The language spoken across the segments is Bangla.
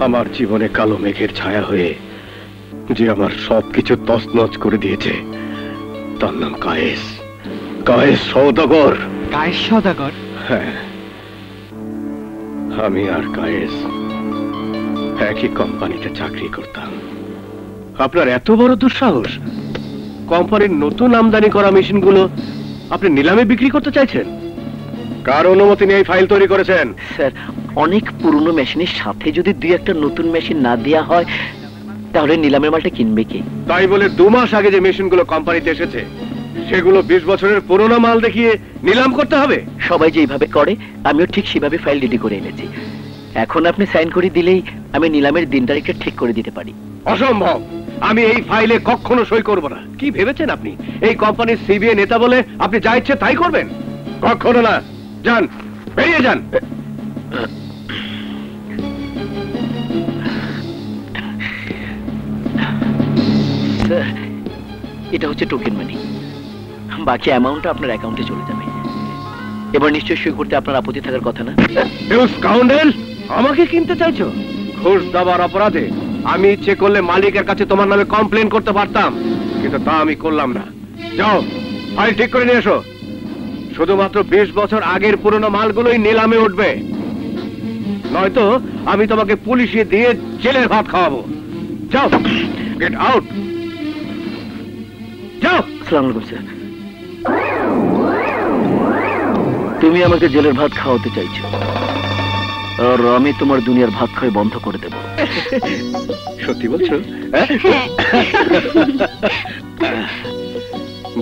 আমার জীবনে কালো মেঘের ছায়া হয়ে যে আমার সবকিছু তছনছ করে দিয়েছে তার নাম কায়েস। কায়েস সওদাগর। কায়েস সওদাগর? হ্যাঁ, আমি আর কায়েস একই কোম্পানিতে চাকরি করতাম। আপনার এত বড় দুঃসাহস, কোম্পানির নতুন আমদানি করা মেশিনগুলো আপনি নিলামে বিক্রি করতে চাইছেন? কার অনুমতি নিয়ে এই ফাইল তৈরি করেছেন? স্যার, অনেক পুরনো মেশিনের সাথে যদি দুই একটা নতুন মেশিন না দেওয়া হয় তাহলে নিলামের মালটা কিনবে কি? তাই বলে 2 মাস আগে যে মেশিনগুলো কোম্পানিতে এসেছে সেগুলো 20 বছরের পুরনো মাল দেখিয়ে নিলাম করতে হবে? সবাই যেভাবে করে আমিও ঠিক সেভাবে ফাইল রেডি করে এনেছি। এখন আপনি সাইন করে দিলেই আমি নিলামের দিন তারিখটা ঠিক করে দিতে পারি। অসম্ভব! আমি এই ফাইলে কখনো সই করব না। কি ভেবেছেন আপনি এই কোম্পানির সিবিআই নেতা বলে আপনি যা ইচ্ছে তাই করবেন? কখনো না। যান, বেরিয়ে যান। স্যার, এটা হচ্ছে টোকেন মানি, বাকি অ্যামাউন্টটা আপনার অ্যাকাউন্টে চলে যাবে। এবার নিশ্চয়ই সই করতে আপনার আপত্তি থাকার কথা না? স্কাউন্ডেল, আমাকে কিনতে চাইছো? ঘুষ দেওয়ার অপরাধে আমি ইচ্ছে করলে মালিকের কাছে তোমার নামে কমপ্লেন করতে পারতাম, কিন্তু তা আমি করলাম না। যাও, ফাইল ঠিক করে নিয়ে এসো। শুধুমাত্র 20 বছর আগের পুরনো মালগুলোই নিলামে উঠবে, নয়তো আমি তোমাকে পুলিশে দিয়ে জেলের ভাত খাওয়াবো। যাও, গেট আউট। যাও। আসসালামু আলাইকুম স্যার। তুমি আমাকে জেলের ভাত খাওয়াতে চাইছো, আর আমি তোমার দুনিয়ার ভাত খাওয়া বন্ধ করে দেব। সত্যি বলছো?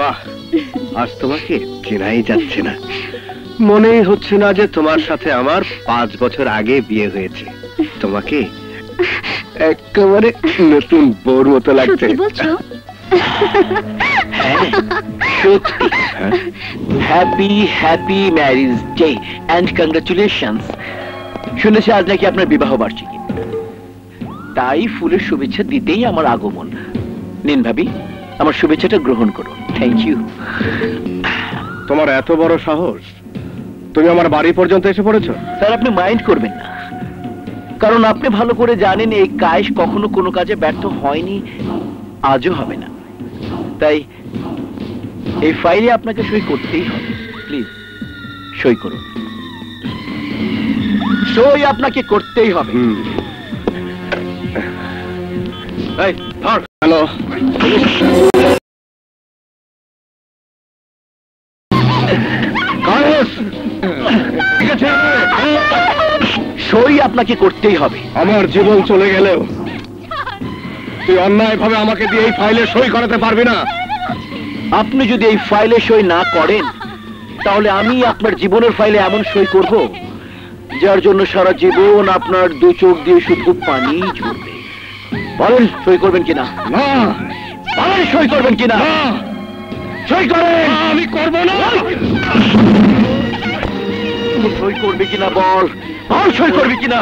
বাহ, আজ তোমাকে চেনাই যাচ্ছে না। মনেই হচ্ছে না যে তোমার সাথে আমার 5 বছর আগে বিয়ে হয়েছে। তোমাকে একেবারে নতুন বউর মতো লাগছে। Happy happy marriage day and congratulations. শুনেছি আজ নাকি আপনার বিবাহ বার্ষিকী, তাই ফুলের শুভেচ্ছা দিতেই আমার আগমন। নিন ভাবি, আমার শুভেচ্ছাটা গ্রহণ করুন। Thank you. তোমার এত বড় সাহস, তুমি আমার বাড়ি পর্যন্ত এসে পড়েছো? স্যার, আপনি মাইন্ড করবেন না, কারণ আপনি ভালো করে জানেন এই কায়েস কখনো কোনো কাজে ব্যর্থ হয়নি, আজও হবে না। তাই এই ফাইলে আপনাকে সই করতেই হবে। প্লিজ সই করুন। সই আপনাকে করতেই হবে। হ্যালো, সই আপনাকে করতেই হবে। আমার জীবন চলে গেলেও তুই অন্যায় ভাবে আমাকে দিয়ে এই ফাইলে সই করাতে পারবি না। আপনি যদি এই ফাইলে সই না করেন তাহলে আমি আপনার জীবনের ফাইলে এমন সই করব যার জন্য সারা জীবন আপনার 2 চোখ দিয়ে শুধু পানি ঝরবে। বলেন সই করবেন কিনা? না। বলেন সই করবেন কিনা? সই করেন। আমি করব না। সই করবে কিনা বল, বল সই করবে কিনা?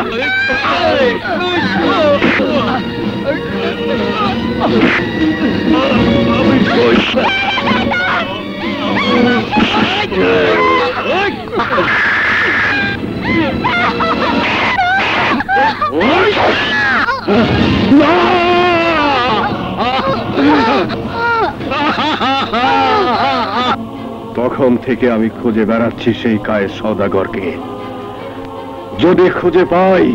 তখন থেকে আমি খুঁজে বেড়াচ্ছি সেই কায়েস সওদাগরকে। যদি খুঁজে পাই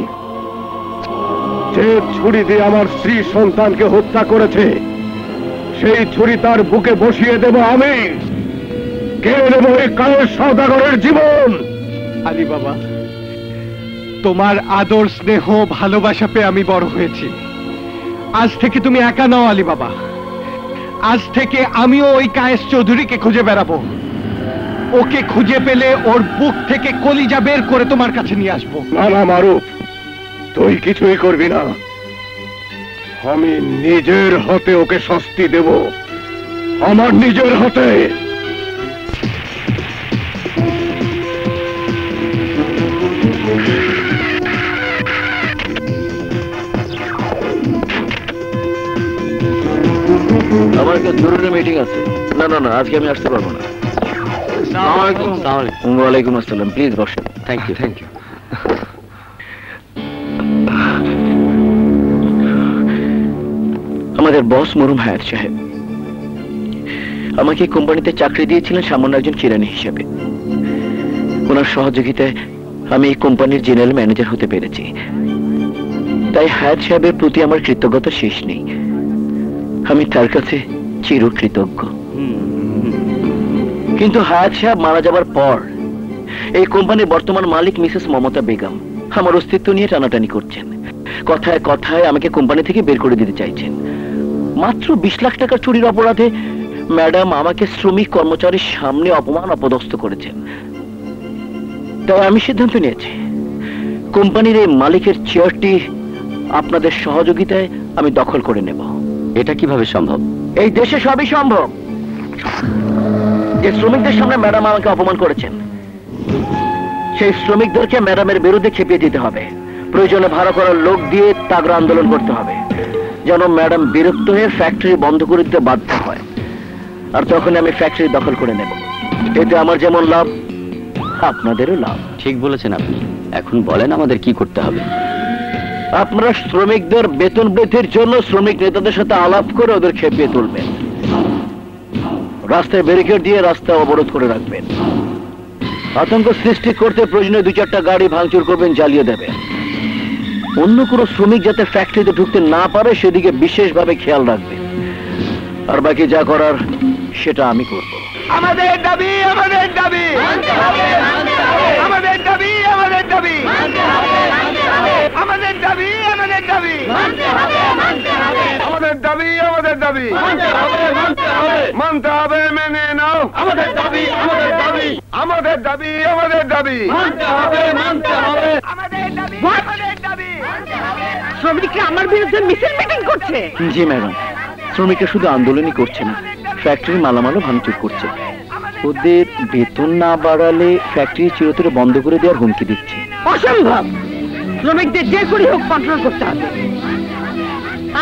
যে ছুরি দিয়ে আমার স্ত্রী সন্তানকে হত্যা করেছে, সেই ছুরি তার বুকে বসিয়ে দেব আমি। কেড়ে নেব এই কায়েস সওদাগরের জীবন। আলী বাবা, তোমার আদর স্নেহ ভালোবাসা পেয়ে আমি বড় হয়েছি। আজ থেকে তুমি একা নাও আলী বাবা, আজ থেকে আমিও ওই কায়েস চৌধুরীকে খুঁজে বেড়াবো। ওকে খুঁজে পেলে ওর বুক থেকে কলিজা বের করে তোমার কাছে নিয়ে আসবো। না না মারুফ, তুই কিছুই করবি না। আমি নিজের হাতে ওকে শাস্তি দেব, আমার নিজের হাতে। আমার একটা জরুরি মিটিং আছে। না না না, আজকে আমি আসতে পারবো না। ওয়ালাইকুম আসসালাম। প্লিজ বসেন। Thank you. Thank you. আপনাদের বস মরহুম হায়াত সাহেব আমাকে কোম্পানিতে চাকরি দিয়েছিলেন সামান্য একজন কিরানি হিসেবে। ওনার সহযোগিতায় আমি এই কোম্পানির জেনারেল ম্যানেজার হতে পেরেছি। তাই হায়াত সাহেবের প্রতি আমার কৃতজ্ঞতা শেষ নেই। আমি তার কাছে চিরকৃতজ্ঞ। কিন্তু হায়াত সাহেব মারা যাবার পর এই কোম্পানির বর্তমান মালিক মিসেস মমতা বেগম আমার অস্তিত্ব নিয়ে টানাটানি করছেন। কথায় কথায় আমাকে কোম্পানি থেকে বের করে দিতে চাইছেন। মাত্র 20 লাখ টাকা চুরির অপরাধে ম্যাডাম আমাকে শ্রমিক কর্মচারীর সামনে অপমান অপদস্থ করেছেন। তাই আমি সিদ্ধান্ত নিয়েছি কোম্পানির এই মালিকের চেয়ারটি আপনাদের সহযোগিতায় আমি দখল করে নেব। এটা কিভাবে সম্ভব? এই দেশে সবই সম্ভব। যে শ্রমিকদের সামনে ম্যাডাম আমাকে অপমান করেছেন সেই শ্রমিকদেরকে ম্যাডামের বিরুদ্ধে খেপিয়ে দিতে হবে। প্রয়োজনে ভাড়া করার লোক দিয়ে তাগড়া আন্দোলন করতে হবে যেন ম্যাডাম বিরক্ত হয়ে ফ্যাক্টরি বন্ধ করে দিতে বাধ্য হয়। আর তখন আমি ফ্যাক্টরি দখল করে নেব। এতে আমার যেমন লাভ আপনাদেরও লাভ। ঠিক বলেছেন আপনি। এখন বলেন আমাদের কি করতে হবে? আপনারা শ্রমিকদের বেতন বৃদ্ধির জন্য শ্রমিক নেতাদের সাথে আলাপ করে ওদের খেপিয়ে তুলবেন। রাস্তায় ব্যারিকেড দিয়ে রাস্তা অবরোধ করে রাখবেন। আতঙ্ক সৃষ্টি করতে প্রয়োজনে 2-4টা গাড়ি ভাঙচুর করবেন, জ্বালিয়ে দেবেন। অন্য কোনো শ্রমিক যাতে ফ্যাক্টরিতে ঢুকতে না পারে সেদিকে বিশেষভাবে খেয়াল রাখবেন। আর বাকি যা করার সেটা আমি করব। আমাদের দাবি, আমাদের দাবি, আমাদের দাবি, আমাদের দাবি, আমাদের দাবি, আমাদের দাবি, আমাদের দাবি, আমাদের দাবি মানতে হবে, মেনে নাও। আমাদের দাবি, আমাদের দাবি, আমাদের দাবি, আমাদের দাবি মানতে হবে, মানতে হবে। আমাদের দাবি, আমাদের দাবি। শ্রমিকরা আমার বিরুদ্ধে মিছিল মিটিং করছে। জি ম্যাডাম, শ্রমিকরা শুধু আন্দোলনই করছে না, ফ্যাক্টরি মালামালও ভাঙচুর করছে। ওদের বেতন না বাড়ালে ফ্যাক্টরি চিরতরে বন্ধ করে দেওয়ার হুমকি দিচ্ছে। অসম্ভব। শ্রমিকদের যে করে হোক কন্ট্রোল করতে হবে।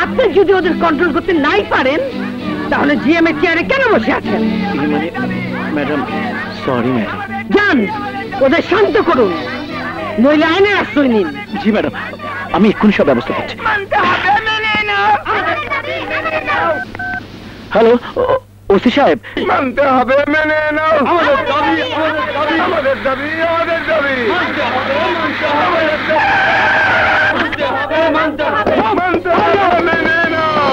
আপনি যদি ওদের কন্ট্রোল করতে নাই পারেন তাহলে জিএম এর চেয়ারে কেন বসে আছেন? মানে ম্যাডাম, সরি ম্যাডাম। যান, ওদের শান্ত করুন, নইলে আইনের আশ্রয় নিন। জি ম্যাডাম, আমি এক্ষুনি সব ব্যবস্থা করছি। হ্যালো ওসি সাহেব। মানতে হবে, মেনে নাও। আমাদের দাবি, আমাদের দাবি, আমাদের দাবি, আমাদের দাবি মানতে হবে, মানতে হবে, মানতে হবে, মানতে হবে, মানতে হবে, মেনে নাও।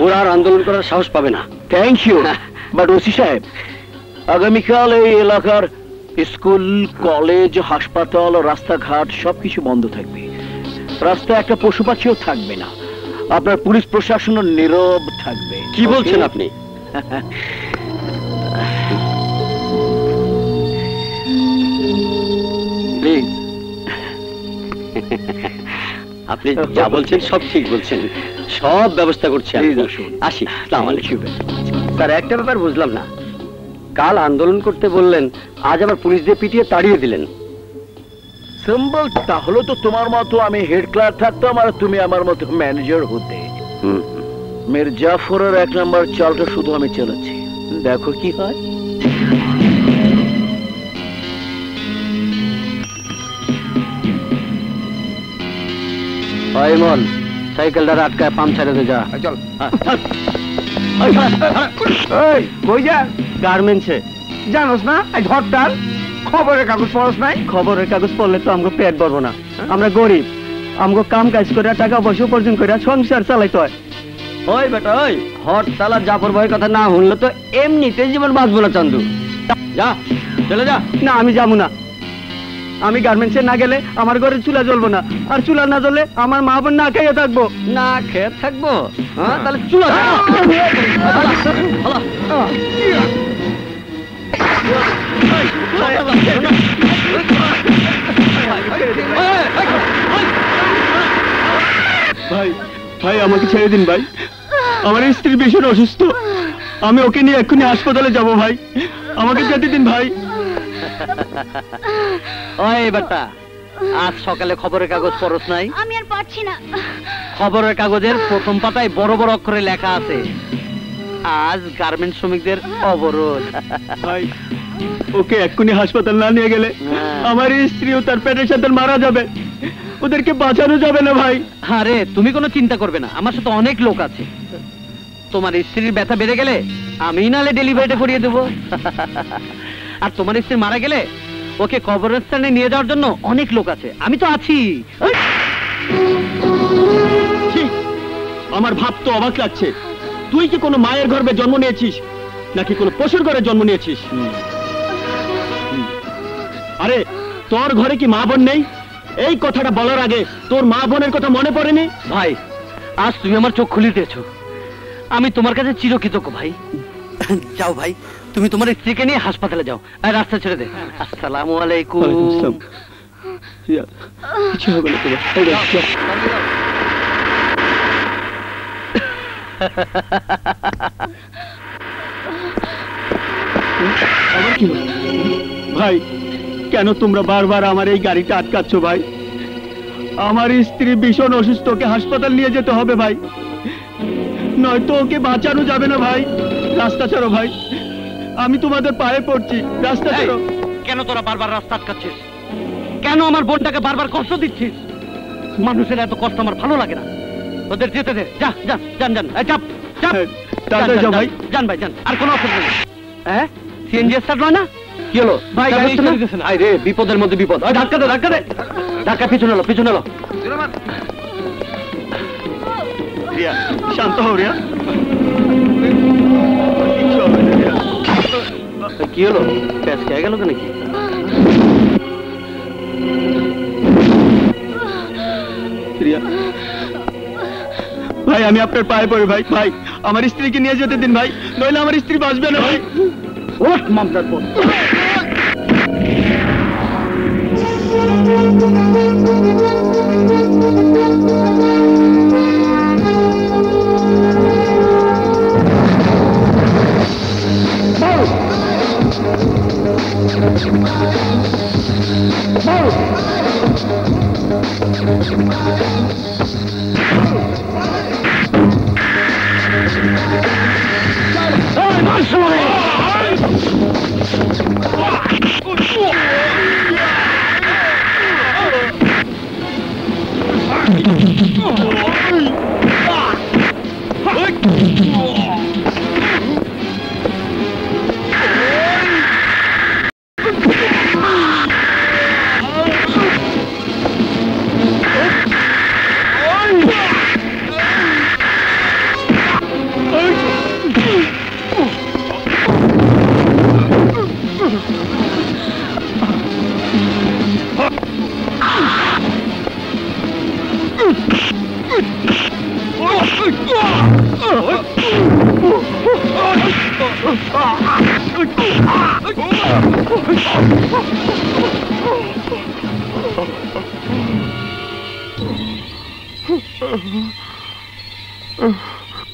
ওরা আর আন্দোলন করার সাহস পাবে না। Thank you. বাট ওসি সাহেব, আগামীকাল এই এলাকার স্কুল, কলেজ, হাসপাতাল, রাস্তাঘাট সবকিছু বন্ধ থাকবে। রাস্তায় একটা পশু পাখিও থাকবে না। আপনার পুলিশ প্রশাসনও নীরব থাকবে। কি বলছেন আপনি? প্লিজ। আপনি যা বলছেন সব ঠিক বলছেন, সব ব্যবস্থা করছি আমি। Please আসুন। আসি। আসসালামু আলাইকুম। স্যার, একটা ব্যাপার বুঝলাম না, কাল আন্দোলন করতে বললেন, আজ আবার পুলিশ দিয়ে পিটিয়ে তাড়িয়ে দিলেন। সিম্বল, তাহলে তো তোমার মতো আমি হেড ক্লার্ক থাকতাম আর তুমি আমার মতো ম্যানেজার হতে। মির্জাফরের 1 নম্বর চালটা শুধু আমি চালাচ্ছি, দেখো কি হয়। ইমন, সাইকেলটা আটকায় পাম্প ছাড়াতে যা। চল। এই, কই যা? গার্মেন্টসে। জানোস না আজ হরতাল? খবরের কাগজ পড়স নাই? খবরের কাগজ পড়লে তো আমগো পেট ভরবো না, আমরা গরিব। আমগো কাম কাজ করে টাকা পয়সা উপার্জন করে সংসার চালাইতে হয়। ওই বেটা, ওই হরতাল আর জাফর ভাইয়ের কথা না শুনলে তো এমনিতে জীবন বাঁচবো না। চান্দু, যা, চলে যা। না, আমি যাবো না। আমি গার্মেন্টসে না গেলে আমার ঘরে চুলা জ্বলবো না, আর চুলা না জ্বললে আমার মা বোন না খেয়ে থাকবো। না খেয়ে থাকবো? হ্যাঁ, তাহলে চুলা ভাই। ভাই, আমাকে ছেড়ে দিন ভাই, আমার স্ত্রী ভীষণ অসুস্থ, আমি ওকে নিয়ে এক্ষুনি হাসপাতালে যাব ভাই, আমাকে যেতে দিন ভাই। ওই বেটা, আজ সকালে খবরের কাগজ পড়স নাই? আমি আর পারছি না। খবরের কাগজের প্রথম পাতায় বড় বড় অক্ষরে লেখা আছে, আজ গার্মেন্ট শ্রমিকদের অবরোধ। ভাই ওকে এক্ষুনি হাসপাতাল না নিয়ে গেলে আমার স্ত্রী ও তার পেটের সাথে মারা যাবে, ওদেরকে বাঁচানো যাবে না ভাই। আরে তুমি কোনো চিন্তা করবে না, আমার সাথে অনেক লোক আছে। তোমার স্ত্রীর ব্যথা বেড়ে গেলে আমি নালে ডেলিভারিটা করিয়ে দেবো। আর তোমার স্ত্রী মারা গেলে ওকে কবরস্থানে নিয়ে যাওয়ার জন্য অনেক লোক আছে, আমি তো আছি। ছি, আমার ভাবতে অবাক লাগছে, তুই কি কোনো মায়ের গর্ভে জন্ম নিয়েছিস নাকি কোনো পশুর ঘরে জন্ম নিয়েছিস? আরে তোর ঘরে কি মা বোন নেই? এই কথাটা বলার আগে তোর মা বোনের কথা মনে পড়েনি? ভাই আজ তুমি আমার চোখ খুলে দিয়েছো, আমি তোমার কাছে চিরকৃতজ্ঞ ভাই। যাও ভাই, তুমি তোমার স্ত্রীকে নিয়ে হাসপাতালে যাও, আর রাস্তা ছেড়ে দে। আসসালামু আলাইকুম। কিছু হবে না তোমার। ভাই কেন তোমরা বারবার আমার এই গাড়িটা আটকাচ্ছ ভাই? আমার স্ত্রী ভীষণ অসুস্থ, ওকে হাসপাতাল নিয়ে যেতে হবে ভাই, নয়তো ওকে বাঁচানো যাবে না ভাই। রাস্তা ছাড়ো ভাই, আমি তোমাদের পায়ে পড়ছি, রাস্তা ছাড়ো। কেন তোরা বারবার রাস্তা আটকাচ্ছিস? কেন আমার বোনটাকে বারবার কষ্ট দিচ্ছিস? মানুষের এত কষ্ট আমার ভালো লাগে না, ওদের যেতে দে। যা যা, যান যান, এই চাপ চাপ, তাড়াতাড়ি যাও ভাই। যান ভাই যান, আর কোনো অসুবিধা নেই। হ্যাঁ সিএনজি স্টার্ট নয় না? কি হলো ভাই? গাড়ি চলতেছে না। আরে রে, বিপদের মধ্যে বিপদ। ওই ধাক্কা দে, ধাক্কা দে, ধাক্কা। পিছনে এলো, পিছনে এলো। রিয়া শান্ত হও রিয়া। কি হলো, প্যাচ খেয়ে গেল তো নাকি? রিয়া ভাই আমি আপনার পায়ে পড়ি ভাই, ভাই আমার স্ত্রীকে নিয়ে যেতে দিন ভাই, নইলে আমার স্ত্রী বাঁচবে না ভাই। ওঠ মামদার বোন।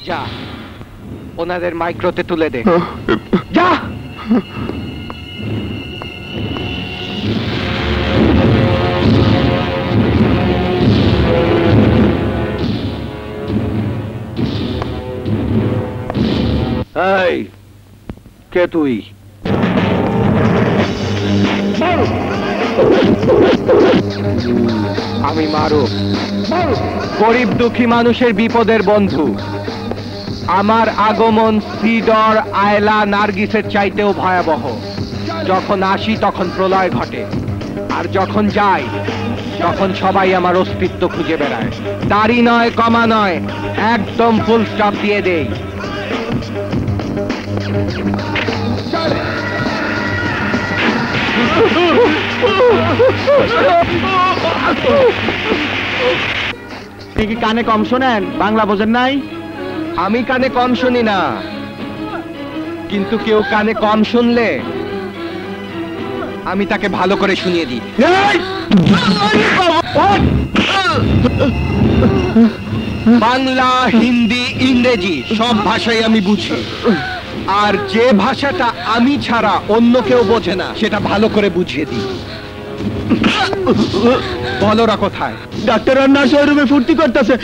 যা ওনাদের মাইক্রোতে তুলে দে, যা। এই কে তুই? আমি মারুফ, গরিব দুঃখী মানুষের বিপদের বন্ধু। আমার আগমন সিডর, আয়লা, নার্গিসের চাইতেও ভয়াবহ। যখন আসি তখন প্রলয় ঘটে, আর যখন যাই তখন সবাই আমার অস্তিত্ব খুঁজে বেড়ায়। দাড়ি নয়, কমা নয়, একদম ফুল স্টপ দিয়ে দেই। আপনি কি কানে কম শোনেন? বাংলা বোঝেন নাই? আমি কানে কম শুনি না, কিন্তু কেউ কানে কম শুনলে আমি তাকে ভালো করে শুনিয়ে দিই। বাংলা, হিন্দি, ইংরেজি সব ভাষাই আমি বুঝি, আর যে ভাষাটা আমি ছাড়া অন্য কেউ বোঝে না সেটা ভালো করে বুঝিয়ে দিই। বলোরা কোথায়? ডাক্তার আর নার্স ওই রুমে ফুর্তি করতেছে।